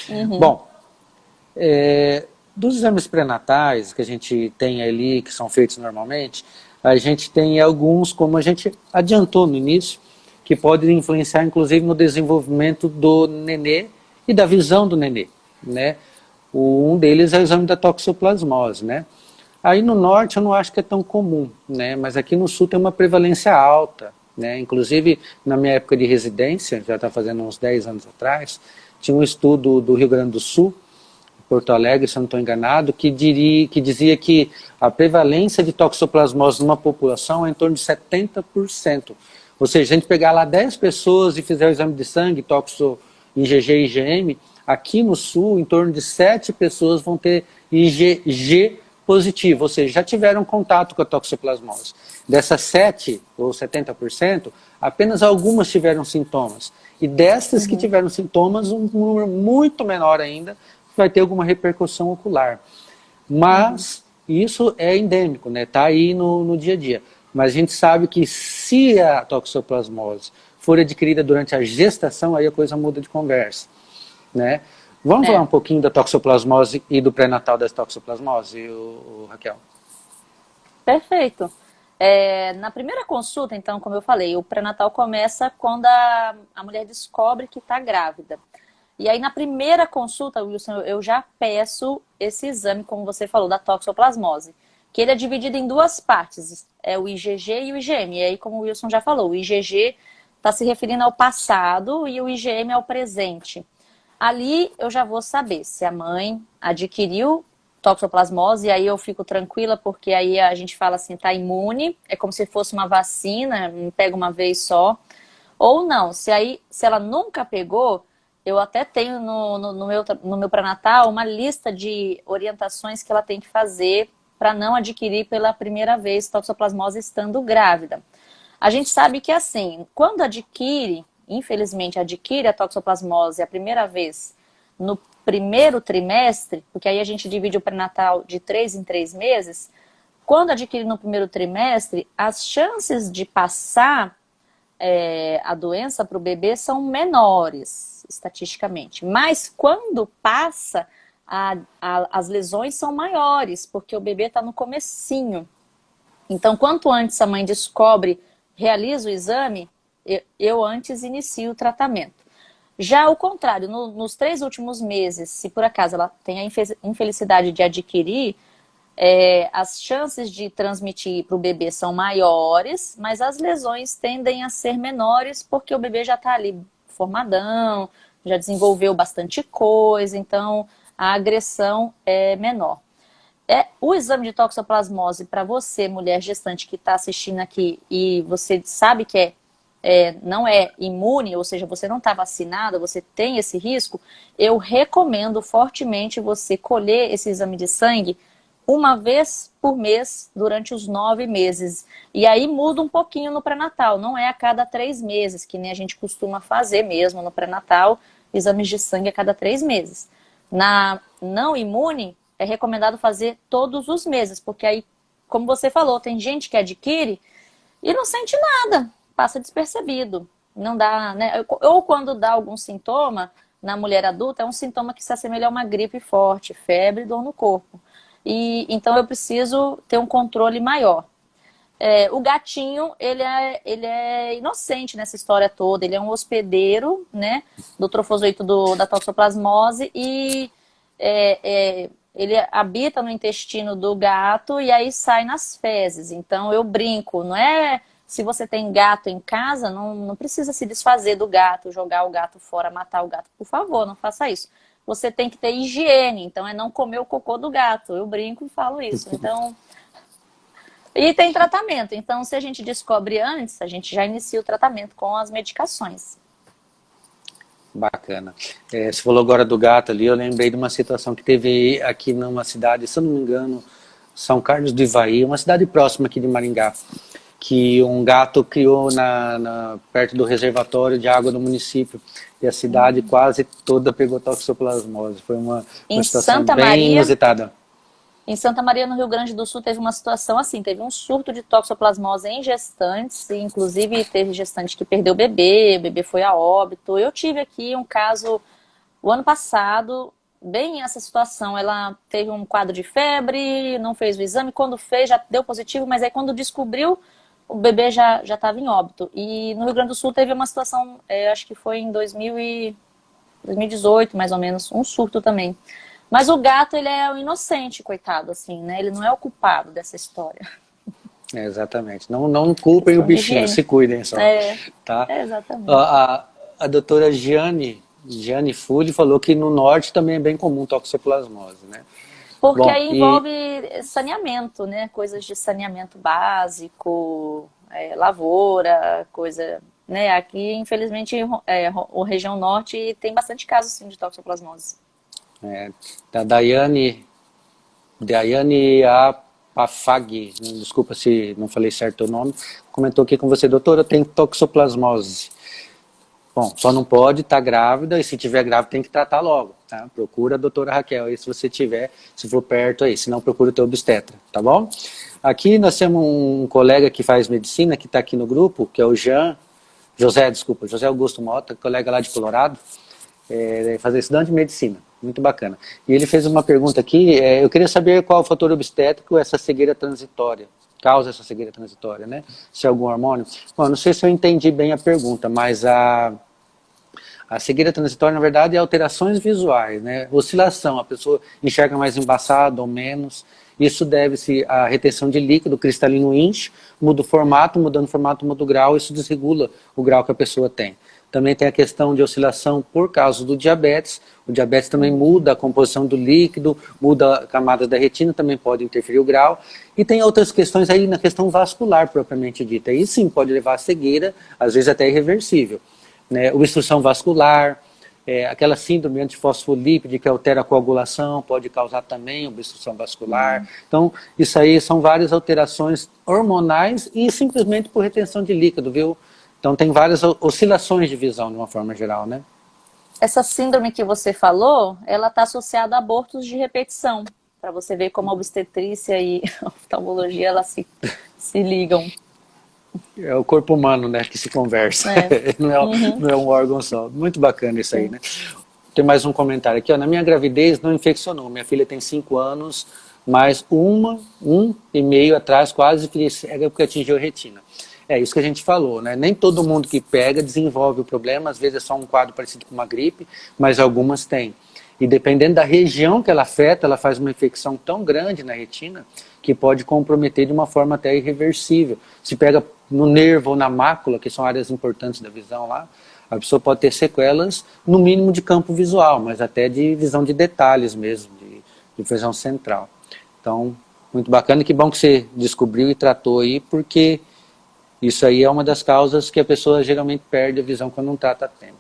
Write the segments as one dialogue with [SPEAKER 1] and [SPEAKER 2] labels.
[SPEAKER 1] Uhum.
[SPEAKER 2] Bom, dos exames pré-natais que a gente tem ali, que são feitos normalmente, a gente tem alguns, como a gente adiantou no início, que podem influenciar inclusive no desenvolvimento do nenê e da visão do nenê, né? Um deles é o exame da toxoplasmose, né? Aí no norte eu não acho que é tão comum, né? Mas aqui no sul tem uma prevalência alta, né? Inclusive na minha época de residência, já está fazendo uns 10 anos atrás, tinha um estudo do Rio Grande do Sul, Porto Alegre, se eu não estou enganado, que dizia que a prevalência de toxoplasmose numa população é em torno de 70%. Ou seja, se a gente pegar lá 10 pessoas e fizer o exame de sangue, toxo IgG e IgM, aqui no sul, em torno de 7 pessoas vão ter IgG positivo, ou seja, já tiveram contato com a toxoplasmose. Dessas 7 ou 70%, apenas algumas tiveram sintomas. E dessas que
[SPEAKER 1] Uhum.
[SPEAKER 2] tiveram sintomas, um número muito menor ainda vai ter alguma repercussão ocular.
[SPEAKER 1] Uhum.
[SPEAKER 2] Mas isso é endêmico, né? Está aí no dia a dia. Mas a gente sabe que se a toxoplasmose for adquirida durante a gestação, aí a coisa muda de conversa, né? Vamos falar um
[SPEAKER 1] É,
[SPEAKER 2] pouquinho da toxoplasmose e do pré-natal da toxoplasmose, Raquel?
[SPEAKER 1] perfeito. Na primeira consulta, então, como eu falei, o pré-natal começa quando a mulher descobre que está grávida. E aí, na primeira consulta, Wilson, eu já peço esse exame, como você falou, da toxoplasmose, que ele é dividido em duas partes, é o IgG e o IgM. E aí, como o Wilson já falou, o IgG está se referindo ao passado e o IgM ao presente. Ali eu já vou saber se a mãe adquiriu toxoplasmose, e aí eu fico tranquila, porque aí a gente fala assim, tá imune, é como se fosse uma vacina, não pega uma vez só. Ou não, se ela nunca pegou, eu até tenho no meu pré-natal uma lista de orientações que ela tem que fazer para não adquirir pela primeira vez toxoplasmose estando grávida. A gente sabe que assim, quando adquire, infelizmente adquire a toxoplasmose a primeira vez no primeiro trimestre, porque aí a gente divide o pré-natal de 3 em 3 meses, quando adquire no primeiro trimestre, as chances de passar a doença para o bebê são menores, estatisticamente. Mas quando passa, as lesões são maiores, porque o bebê está no comecinho. Então, quanto antes a mãe descobre, realiza o exame, eu antes inicio o tratamento. Já ao contrário, nos 3 últimos meses, se por acaso ela tem a infelicidade de adquirir, as chances de transmitir para o bebê são maiores, mas as lesões tendem a ser menores porque o bebê já está ali formadão, já desenvolveu bastante coisa, então a agressão é menor. O exame de toxoplasmose para você, mulher gestante que está assistindo aqui e você sabe que não é imune, ou seja, você não está vacinada, você tem esse risco, eu recomendo fortemente você colher esse exame de sangue uma vez por mês durante os 9 meses. E aí muda um pouquinho no pré-natal, não é a cada 3 meses, que nem a gente costuma fazer mesmo no pré-natal, exames de sangue a cada 3 meses. Na não imune, é recomendado fazer todos os meses, porque aí, como você falou, tem gente que adquire e não sente nada, passa despercebido. Não dá, né? Ou quando dá algum sintoma na mulher adulta, é um sintoma que se assemelha a uma gripe forte, febre e dor no corpo. E então eu preciso ter um controle maior. O gatinho, ele é inocente nessa história toda, ele é um hospedeiro, né, do trofozoito da toxoplasmose e ele habita no intestino do gato e aí sai nas fezes. Então eu brinco, não é se você tem gato em casa, não precisa se desfazer do gato, jogar o gato fora, matar o gato. Por favor, não faça isso. Você tem que ter higiene, então é não comer o cocô do gato. Eu brinco e falo isso. Então, e tem tratamento. Então, se a gente descobre antes, a gente já inicia o tratamento com as medicações.
[SPEAKER 2] Bacana. Você falou agora do gato ali, eu lembrei de uma situação que teve aqui numa cidade, se eu não me engano, São Carlos do Ivaí, uma cidade próxima aqui de Maringá, que um gato criou perto do reservatório de água do município, e a cidade quase toda pegou toxoplasmose. Foi uma
[SPEAKER 1] Em
[SPEAKER 2] situação
[SPEAKER 1] Santa
[SPEAKER 2] bem
[SPEAKER 1] Maria,
[SPEAKER 2] inusitada.
[SPEAKER 1] em Santa Maria, no Rio Grande do Sul, teve uma situação assim, teve um surto de toxoplasmose em gestantes, e inclusive teve gestante que perdeu o bebê foi a óbito. Eu tive aqui um caso O ano passado, bem essa situação, ela teve um quadro de febre, não fez o exame, quando fez já deu positivo, mas aí quando descobriu, o bebê já estava em óbito. E no Rio Grande do Sul teve uma situação, acho que foi em 2018, mais ou menos, um surto também. Mas o gato, ele é o inocente, coitado, assim, né? Ele não é o culpado dessa história.
[SPEAKER 2] Exatamente. Não, não culpem o
[SPEAKER 1] Questão de
[SPEAKER 2] bichinho,
[SPEAKER 1] higiene.
[SPEAKER 2] se cuidem só.
[SPEAKER 1] É,
[SPEAKER 2] Tá?
[SPEAKER 1] exatamente.
[SPEAKER 2] A doutora Giane Fulli falou que no norte também é bem comum toxoplasmose, né?
[SPEAKER 1] Porque
[SPEAKER 2] Bom,
[SPEAKER 1] aí
[SPEAKER 2] e
[SPEAKER 1] envolve saneamento, né? Coisas de saneamento básico, lavoura, coisa, né? Aqui, infelizmente, a região norte tem bastante casos, sim, de toxoplasmose.
[SPEAKER 2] é, da Daiane Apafag, desculpa se não falei certo o nome, comentou aqui com você, doutora, tem toxoplasmose. Bom, só não pode estar grávida, e se tiver grávida tem que tratar logo, tá? Procura a doutora Raquel aí se você tiver, se for perto aí, se não procura o teu obstetra, tá bom? Aqui nós temos um colega que faz medicina, que está aqui no grupo, que é o José Augusto Mota, colega lá de Colorado, fazer estudante de medicina, muito bacana. E ele fez uma pergunta aqui, eu queria saber qual o fator obstétrico essa cegueira transitória, causa essa cegueira transitória, né? Se é algum hormônio. Bom, não sei se eu entendi bem a pergunta, mas a cegueira transitória, na verdade, é alterações visuais, né? Oscilação, a pessoa enxerga mais embaçado ou menos. Isso deve-se à retenção de líquido, o cristalino inche, muda o formato, mudando o formato muda o grau, isso desregula o grau que a pessoa tem. Também tem a questão de oscilação por causa do diabetes. O diabetes também muda a composição do líquido, muda a camada da retina, também pode interferir o grau. E tem outras questões aí na questão vascular, propriamente dita. Aí sim pode levar à cegueira, às vezes até irreversível, né? Obstrução vascular, aquela síndrome antifosfolípide que altera a coagulação, pode causar também obstrução vascular. Então, isso aí são várias alterações hormonais e simplesmente por retenção de líquido, viu? Então, tem várias oscilações de visão de uma forma geral, né?
[SPEAKER 1] Essa síndrome que você falou, ela está associada a abortos de repetição, para você ver como a obstetrícia e a oftalmologia elas se ligam.
[SPEAKER 2] É o corpo humano, né, que se conversa.
[SPEAKER 1] É.
[SPEAKER 2] Não é,
[SPEAKER 1] Uhum.
[SPEAKER 2] não é um órgão só. Muito bacana isso aí,
[SPEAKER 1] Sim.
[SPEAKER 2] né? Tem mais um comentário aqui, ó. Na minha gravidez não infeccionou. Minha filha tem 5 anos, mas um e meio atrás quase fiquei cega porque atingiu a retina. É isso que a gente falou, né? Nem todo mundo que pega desenvolve o problema, às vezes é só um quadro parecido com uma gripe, mas algumas têm. E dependendo da região que ela afeta, ela faz uma infecção tão grande na retina que pode comprometer de uma forma até irreversível. Se pega no nervo ou na mácula, que são áreas importantes da visão lá, a pessoa pode ter sequelas, no mínimo de campo visual, mas até de visão de detalhes mesmo, de visão central. Então, muito bacana, e que bom que você descobriu e tratou aí, porque isso aí é uma das causas que a pessoa geralmente perde a visão quando não trata a tempo.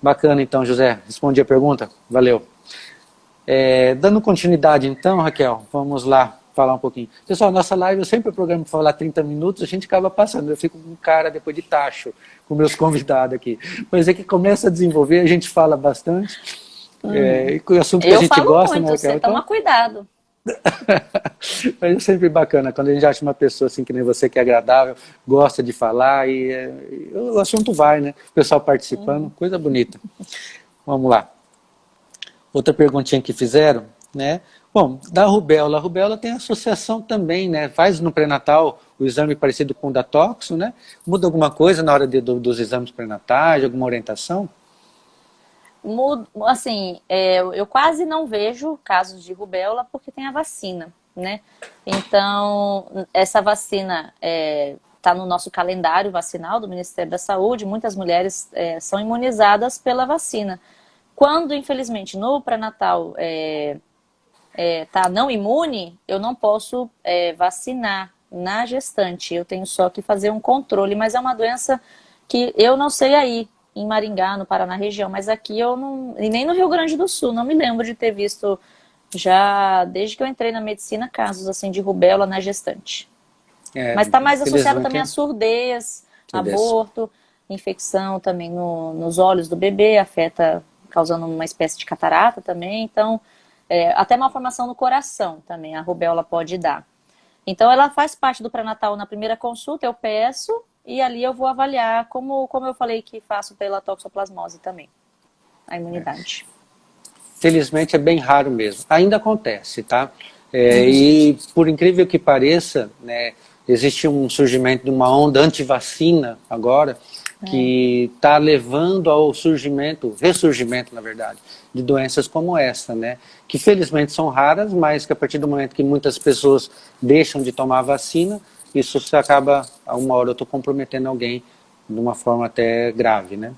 [SPEAKER 2] Bacana então, José. Respondi a pergunta? Valeu. Dando continuidade então, Raquel, vamos lá falar um pouquinho. Pessoal, nossa live eu sempre programo para falar 30 minutos, a gente acaba passando. Eu fico com cara depois de tacho com meus convidados aqui. Mas é que começa a desenvolver, a gente fala bastante. E com o assunto que a
[SPEAKER 1] Eu
[SPEAKER 2] gente
[SPEAKER 1] falo
[SPEAKER 2] gosta, né,
[SPEAKER 1] muito,
[SPEAKER 2] Raquel?
[SPEAKER 1] você toma
[SPEAKER 2] Então,
[SPEAKER 1] cuidado.
[SPEAKER 2] mas é sempre bacana quando a gente acha uma pessoa assim que nem você, que é agradável, gosta de falar e o assunto vai, né? O pessoal participando, coisa bonita. Vamos lá. Outra perguntinha que fizeram, né? Bom, da rubéola. A rubéola tem associação também, né? Faz no pré-natal o exame parecido com o da toxo, né? Muda alguma coisa na hora dos exames pré-natais, alguma orientação?
[SPEAKER 1] Assim, eu quase não vejo casos de rubéola porque tem a vacina, né? Então, essa vacina está no nosso calendário vacinal do Ministério da Saúde. Muitas mulheres são imunizadas pela vacina. Quando, infelizmente, no pré-natal tá não imune, eu não posso vacinar na gestante. Eu tenho só que fazer um controle, mas é uma doença que eu não sei aí, em Maringá, no Paraná região, mas aqui eu não, e nem no Rio Grande do Sul, não me lembro de ter visto já, desde que eu entrei na medicina, casos assim de rubéola na gestante. Mas está mais associado
[SPEAKER 2] Infelizmente,
[SPEAKER 1] também a surdez,
[SPEAKER 2] surdez.
[SPEAKER 1] aborto, infecção também nos olhos do bebê, afeta, causando uma espécie de catarata também. Então, até malformação no coração também, a rubéola pode dar. Então, ela faz parte do pré-natal na primeira consulta, eu peço, e ali eu vou avaliar, como eu falei que faço pela toxoplasmose também. a imunidade.
[SPEAKER 2] Felizmente é bem raro mesmo. Ainda acontece, tá? E por incrível que pareça, né, existe um surgimento de uma onda anti-vacina agora, que está levando ao ressurgimento, na verdade, de doenças como essa, né? Que felizmente são raras, mas que a partir do momento que muitas pessoas deixam de tomar a vacina, isso se acaba, a uma hora eu estou comprometendo alguém de uma forma até grave, né?